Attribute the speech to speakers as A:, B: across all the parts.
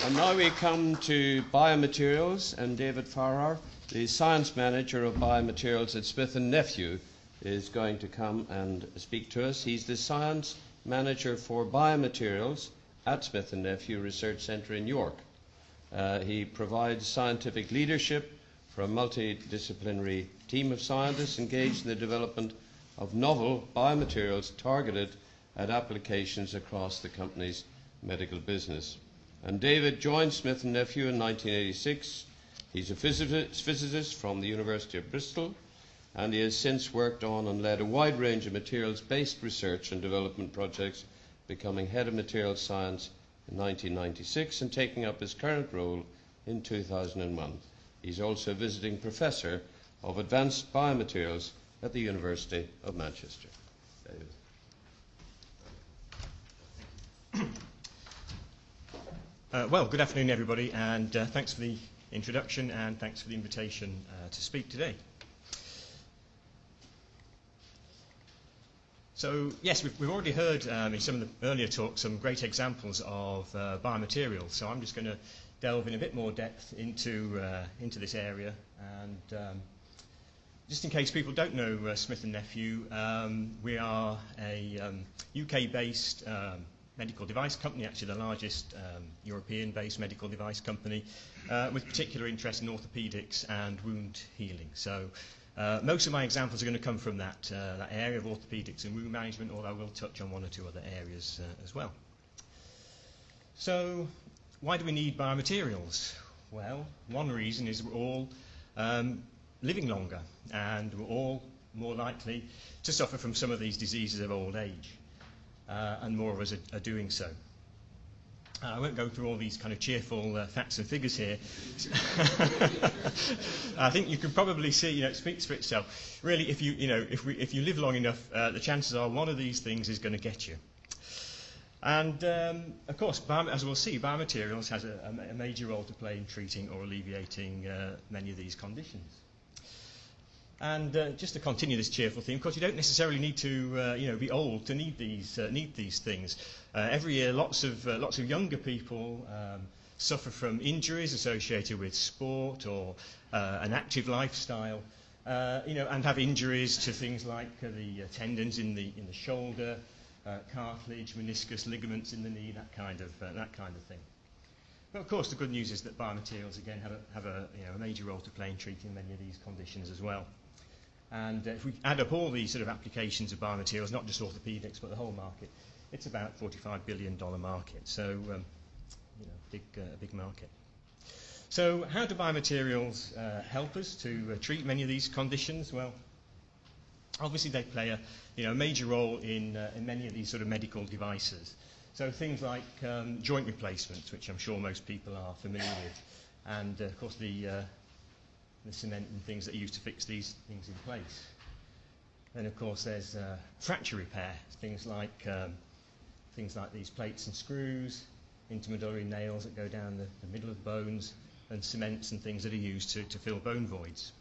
A: And now we come to Biomaterials, and David Farrar, the science manager of Biomaterials at Smith & Nephew, is going to come and speak to us. He's the science manager for Biomaterials at Smith & Nephew Research Centre in York. He provides scientific leadership for a multidisciplinary team of scientists engaged in the development of novel biomaterials targeted at applications across the company's medical business. And David joined Smith & Nephew in 1986. He's a physicist from the University of Bristol, and he has since worked on and led a wide range of materials-based research and development projects, becoming head of materials science in 1996 and taking up his current role in 2001. He's also a visiting professor of advanced biomaterials at the University of Manchester. David.
B: Well, good afternoon, everybody, and thanks for the introduction and thanks for the invitation to speak today. So, yes, we've already heard in some of the earlier talks some great examples of biomaterials, so I'm just going to delve in a bit more depth into this area. And just in case people don't know Smith & Nephew, we are a UK-based medical device company, actually the largest European-based medical device company, with particular interest in orthopedics and wound healing. So most of my examples are going to come from that area of orthopedics and wound management, although I will touch on one or two other areas as well. So why do we need biomaterials? Well, one reason is we're all living longer, and we're all more likely to suffer from some of these diseases of old age. And more of us are doing so. I won't go through all these kind of cheerful facts and figures here. I think you can probably see, it speaks for itself. Really, if you live long enough, the chances are one of these things is going to get you. And of course, as we'll see, biomaterials has a major role to play in treating or alleviating many of these conditions. And just to continue this cheerful theme, of course, you don't necessarily need to, be old to need these things. Every year, lots of younger people suffer from injuries associated with sport or an active lifestyle, and have injuries to things like the tendons in the shoulder, cartilage, meniscus, ligaments in the knee, that kind of thing. But of course, the good news is that biomaterials again have a major role to play in treating many of these conditions as well. And if we add up all these sort of applications of biomaterials, not just orthopedics, but the whole market, it's about a $45 billion market. So, a big market. So, how do biomaterials help us to treat many of these conditions? Well, obviously they play a major role in many of these sort of medical devices. So things like joint replacements, which I'm sure most people are familiar with, and of course the cement and things that are used to fix these things in place. Then of course there's fracture repair, things like these plates and screws, intermedullary nails that go down the middle of bones, and cements and things that are used to fill bone voids.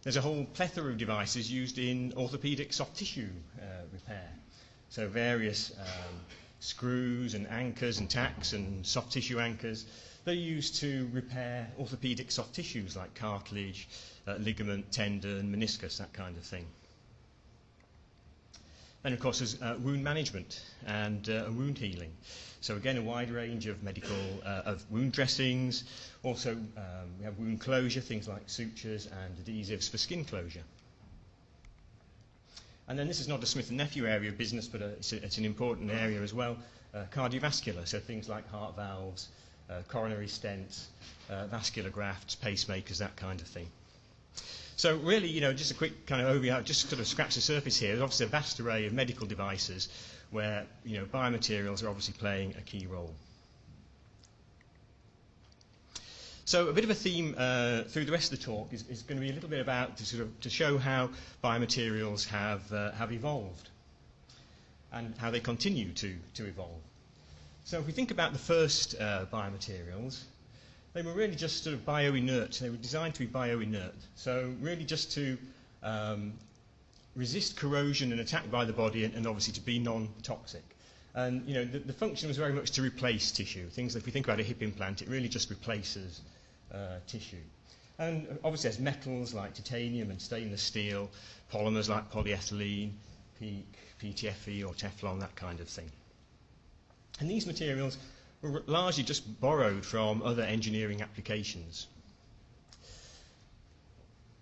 B: There's a whole plethora of devices used in orthopedic soft tissue repair. So various screws and anchors and tacks and soft tissue anchors. They're used to repair orthopedic soft tissues like cartilage, ligament, tendon, meniscus, that kind of thing. Then, of course, there's wound management and wound healing. So again, a wide range of of wound dressings. Also, we have wound closure, things like sutures and adhesives for skin closure. And then this is not a Smith & Nephew area of business, but it's an important area as well. Cardiovascular, so things like heart valves, coronary stents, vascular grafts, pacemakers, that kind of thing. So really, just a quick kind of overview, just sort of scratch the surface here. There's obviously a vast array of medical devices where, biomaterials are obviously playing a key role. So a bit of a theme through the rest of the talk is going to be a little bit about to show how biomaterials have evolved and how they continue to evolve. So if we think about the first biomaterials, they were really just sort of bio-inert. They were designed to be bio-inert. So really just to resist corrosion and attack by the body and obviously to be non-toxic. And the function was very much to replace tissue. Things like, if we think about a hip implant, it really just replaces tissue. And obviously there's metals like titanium and stainless steel, polymers like polyethylene, PEEK, PTFE or Teflon, that kind of thing. And these materials were largely just borrowed from other engineering applications.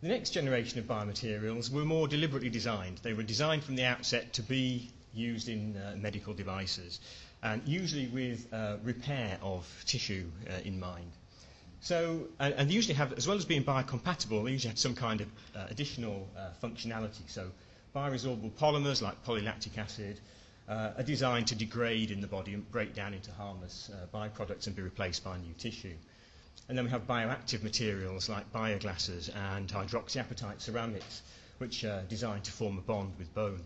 B: The next generation of biomaterials were more deliberately designed. They were designed from the outset to be used in medical devices, and usually with repair of tissue in mind. So, and they usually have, as well as being biocompatible, they usually have some kind of additional functionality. So, bioresorbable polymers like polylactic acid are designed to degrade in the body and break down into harmless byproducts and be replaced by new tissue. And then we have bioactive materials like bioglasses and hydroxyapatite ceramics, which are designed to form a bond with bone.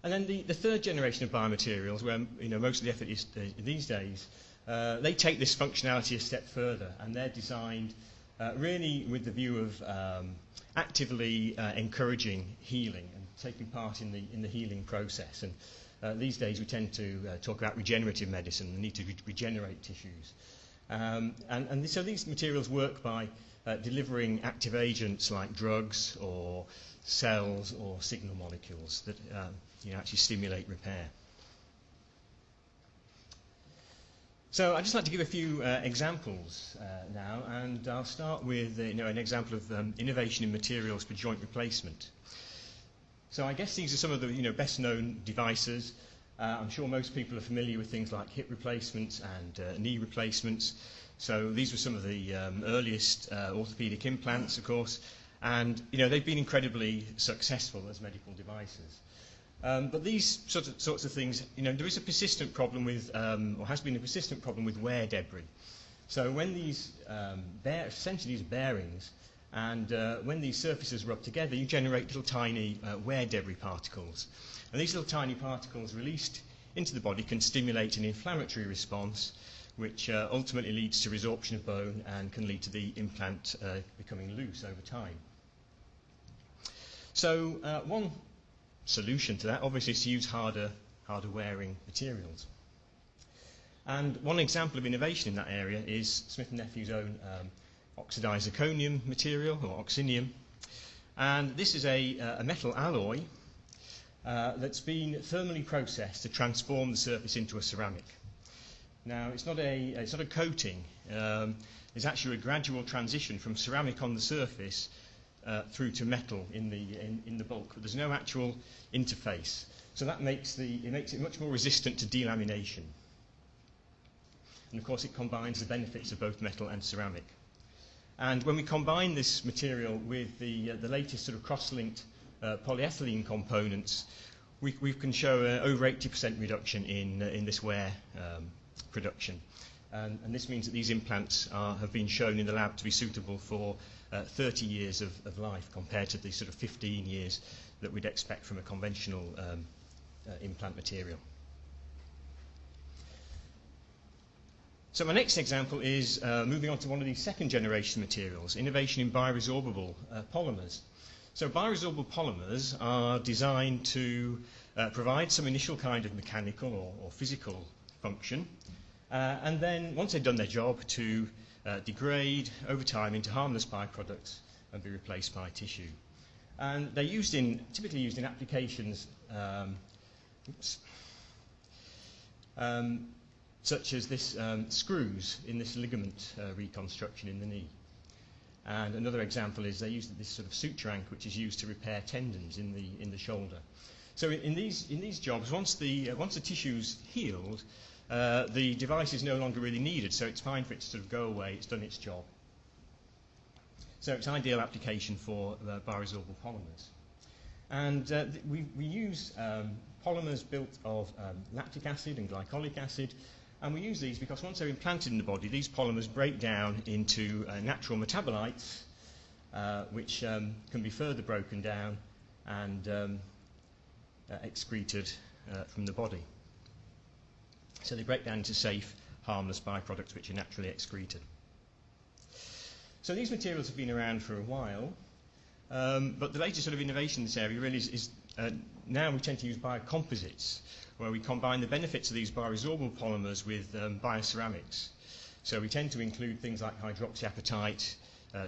B: And then the third generation of biomaterials, where most of the effort is these days, they take this functionality a step further, and they're designed really with the view of actively encouraging healing and taking part in the healing process. And these days we tend to talk about regenerative medicine, the need to regenerate tissues. So these materials work by delivering active agents like drugs or cells or signal molecules that actually stimulate repair. So I'd just like to give a few examples now, and I'll start with an example of innovation in materials for joint replacement. So I guess these are some of the best known devices. I'm sure most people are familiar with things like hip replacements and knee replacements. So these were some of the earliest orthopedic implants, of course, and they've been incredibly successful as medical devices. But these sorts of things, there is a persistent problem with, or has been a persistent problem with wear debris. So when these, essentially these bearings, and when these surfaces rub together, you generate little tiny wear debris particles. And these little tiny particles released into the body can stimulate an inflammatory response, which ultimately leads to resorption of bone and can lead to the implant becoming loose over time. So one solution to that, obviously, is to use harder wearing materials. And one example of innovation in that area is Smith & Nephew's own Oxidizer conium material, or oxinium. And this is a metal alloy that's been thermally processed to transform the surface into a ceramic. Now, it's not a coating. It's actually a gradual transition from ceramic on the surface through to metal in the bulk. But there's no actual interface, so that makes it much more resistant to delamination. And of course, it combines the benefits of both metal and ceramic. And when we combine this material with the latest sort of cross-linked polyethylene components, we can show over 80% reduction in this wear production. And this means that these implants have been shown in the lab to be suitable for 30 years of life compared to the sort of 15 years that we'd expect from a conventional implant material. So my next example is moving on to one of these second generation materials, innovation in bioresorbable polymers. So bioresorbable polymers are designed to provide some initial kind of mechanical or physical function, and then once they've done their job, to degrade over time into harmless byproducts and be replaced by tissue. And they're typically used in applications such as this screws in this ligament reconstruction in the knee. And another example is they use this sort of suture anchor, which is used to repair tendons in the shoulder. So in these jobs, once the tissue's healed, the device is no longer really needed, so it's fine for it to sort of go away. It's done its job. So it's an ideal application for bioresorbable polymers. And we use polymers built of lactic acid and glycolic acid, and we use these because once they're implanted in the body, these polymers break down into natural metabolites, which can be further broken down and excreted from the body. So they break down into safe, harmless byproducts which are naturally excreted. So these materials have been around for a while, but the latest sort of innovation in this area really is now we tend to use biocomposites, where we combine the benefits of these bioresorbable polymers with bioceramics. So we tend to include things like hydroxyapatite,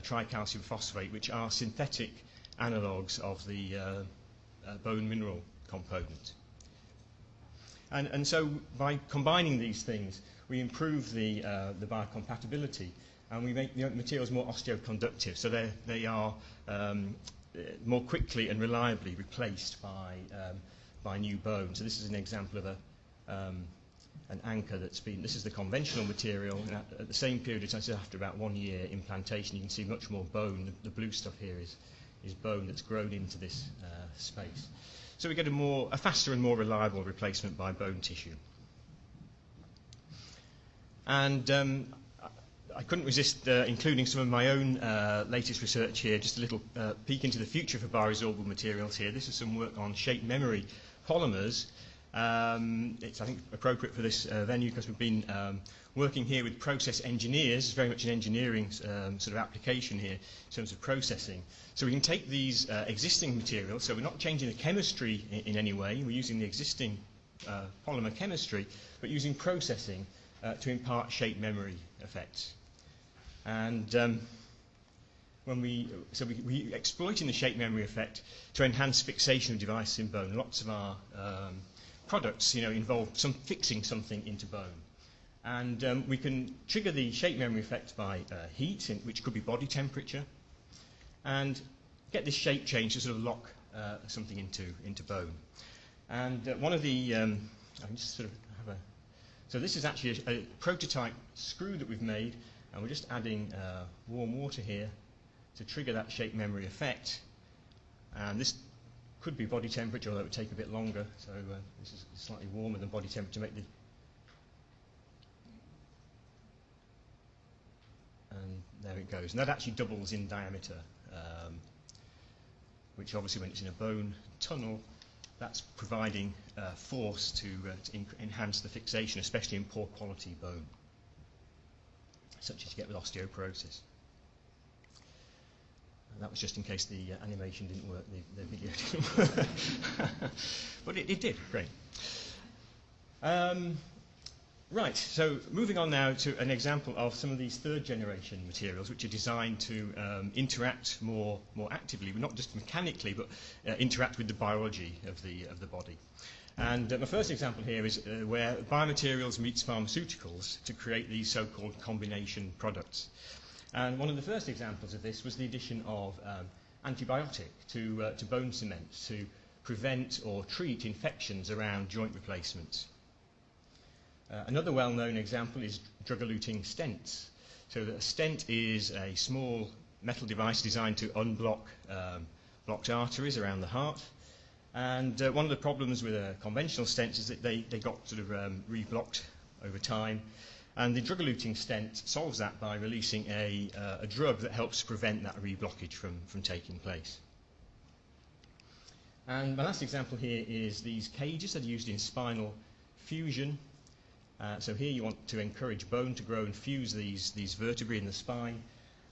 B: tricalcium phosphate, which are synthetic analogues of the bone mineral component. And so by combining these things, we improve the biocompatibility, and we make the materials more osteoconductive, so they are more quickly and reliably replaced by new bone. So this is an example of an anchor that's been, this is the conventional material, and at the same period of time, so after about 1 year implantation, you can see much more bone. The blue stuff here is bone that's grown into this space. So we get a faster and more reliable replacement by bone tissue. And I couldn't resist including some of my own latest research here, just a little peek into the future for bioresorbable materials here. This is some work on shape memory polymers. It's, I think, appropriate for this venue because we've been working here with process engineers. It's very much an engineering sort of application here in terms of processing. So we can take these existing materials, so we're not changing the chemistry in any way, we're using the existing polymer chemistry, but using processing to impart shape memory effects. And we exploiting the shape memory effect to enhance fixation of devices in bone. Lots of our products, involve fixing something into bone. And we can trigger the shape memory effect by heat, which could be body temperature, and get this shape change to sort of lock something into bone. And one of the, I can just sort of have a, so this is actually a prototype screw that we've made, and we're just adding warm water here to trigger that shape memory effect. And this could be body temperature, although it would take a bit longer. So this is slightly warmer than body temperature to make the. And there it goes. And that actually doubles in diameter, which obviously when it's in a bone tunnel, that's providing force to enhance the fixation, especially in poor quality bone, such as you get with osteoporosis. And that was just in case the animation didn't work, the video didn't work. But it did, great. Right, so moving on now to an example of some of these third generation materials which are designed to interact more actively, not just mechanically, but interact with the biology of the body. And my first example here is where biomaterials meets pharmaceuticals to create these so-called combination products. And one of the first examples of this was the addition of antibiotic to bone cement to prevent or treat infections around joint replacements. Another well-known example is drug-eluting stents. So a stent is a small metal device designed to unblock blocked arteries around the heart. And one of the problems with conventional stents is that they got sort of reblocked over time. And the drug-eluting stent solves that by releasing a drug that helps prevent that reblockage from taking place. And my last example here is these cages that are used in spinal fusion. So here you want to encourage bone to grow and fuse these vertebrae in the spine.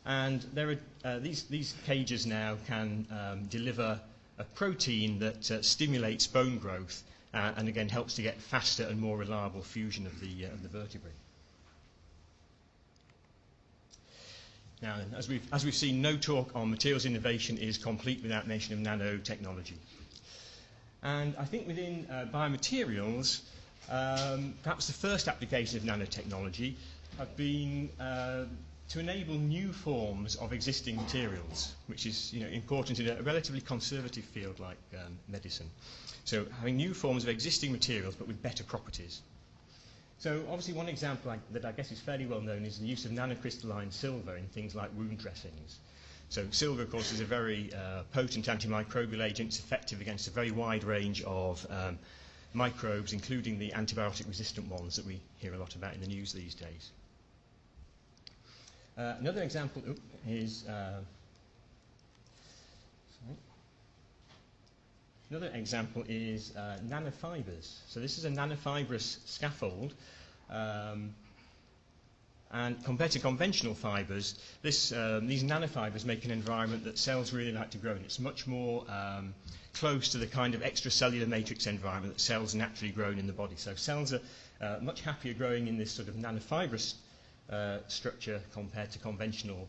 B: And there are, these cages now can deliver a protein that stimulates bone growth and again helps to get faster and more reliable fusion of the vertebrae. Now, as we've seen, no talk on materials innovation is complete without mention of nanotechnology. And I think within biomaterials, perhaps the first application of nanotechnology have been to enable new forms of existing materials, which is important in a relatively conservative field like medicine. So having new forms of existing materials but with better properties. So obviously one example that I guess is fairly well known is the use of nanocrystalline silver in things like wound dressings. So silver, of course, is a very potent antimicrobial agent. It's effective against a very wide range of microbes, including the antibiotic-resistant ones that we hear a lot about in the news these days. Another example is nanofibers. So this is a nanofibrous scaffold And compared to conventional fibres, these nanofibres make an environment that cells really like to grow in. It's much more close to the kind of extracellular matrix environment that cells naturally grow in the body. So cells are much happier growing in this sort of nanofibrous structure compared to conventional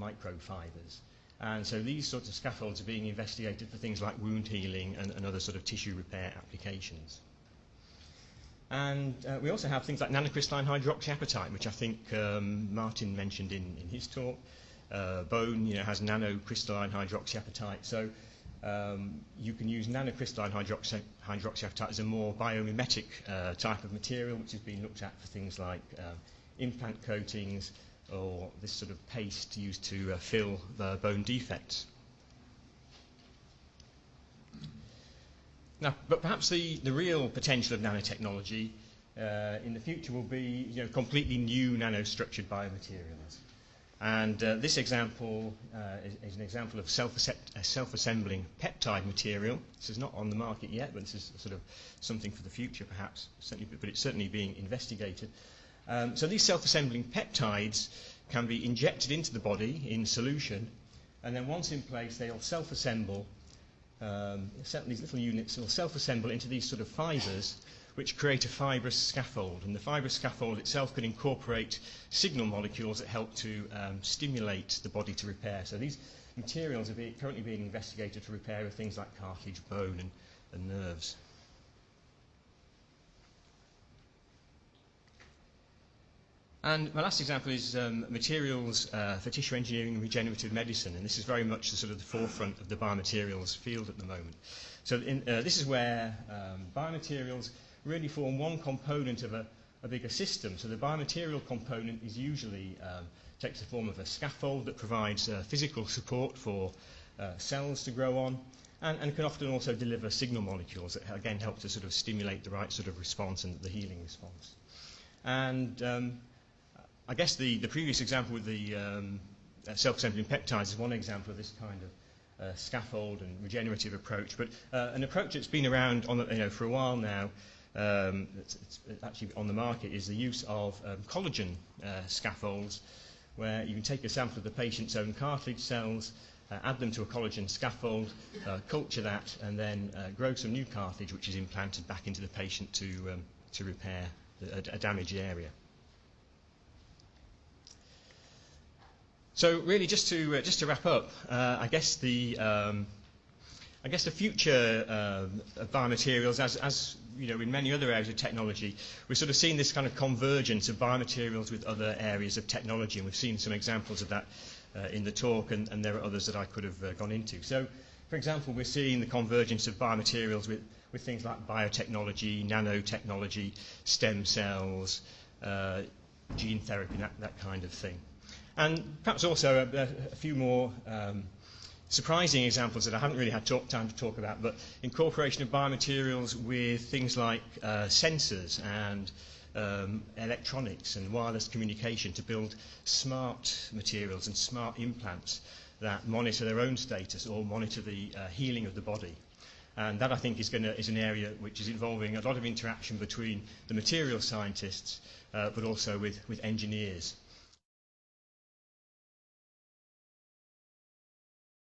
B: microfibres. And so these sorts of scaffolds are being investigated for things like wound healing and other sort of tissue repair applications. And we also have things like nanocrystalline hydroxyapatite, which I think Martin mentioned in his talk. Bone has nanocrystalline hydroxyapatite. So you can use nanocrystalline hydroxyapatite as a more biomimetic type of material, which has been looked at for things like implant coatings or this sort of paste used to fill the bone defects. Now, but perhaps the real potential of nanotechnology in the future will be completely new nanostructured biomaterials. And this example is an example of self-assembling peptide material. This is not on the market yet, but this is sort of something for the future perhaps, but it's certainly being investigated. So these self-assembling peptides can be injected into the body in solution, and then once in place they'll self-assemble. These little units will self-assemble into these sort of fibres which create a fibrous scaffold, and the fibrous scaffold itself can incorporate signal molecules that help to stimulate the body to repair. So these materials are currently being investigated for repair of things like cartilage, bone and nerves. And my last example is materials for tissue engineering and regenerative medicine, and this is very much the sort of the forefront of the biomaterials field at the moment. So this is where biomaterials really form one component of a bigger system. So the biomaterial component is usually takes the form of a scaffold that provides physical support for cells to grow on, and can often also deliver signal molecules that again help to sort of stimulate the right sort of response and the healing response. And I guess the previous example with the self-assembling peptides is one example of this kind of scaffold and regenerative approach. But an approach that's been around for a while now, it's actually on the market, is the use of collagen scaffolds, where you can take a sample of the patient's own cartilage cells, add them to a collagen scaffold, culture that, and then grow some new cartilage which is implanted back into the patient to repair a damaged area. So really, just to wrap up, I guess the future of biomaterials, as in many other areas of technology, we're sort of seeing this kind of convergence of biomaterials with other areas of technology, and we've seen some examples of that in the talk, and there are others that I could have gone into. So, for example, we're seeing the convergence of biomaterials with things like biotechnology, nanotechnology, stem cells, gene therapy, that kind of thing. And perhaps also a few more surprising examples that I haven't really had time to talk about, but incorporation of biomaterials with things like sensors and electronics and wireless communication to build smart materials and smart implants that monitor their own status or monitor the healing of the body. And that, I think, is an area which is involving a lot of interaction between the material scientists, but also with engineers.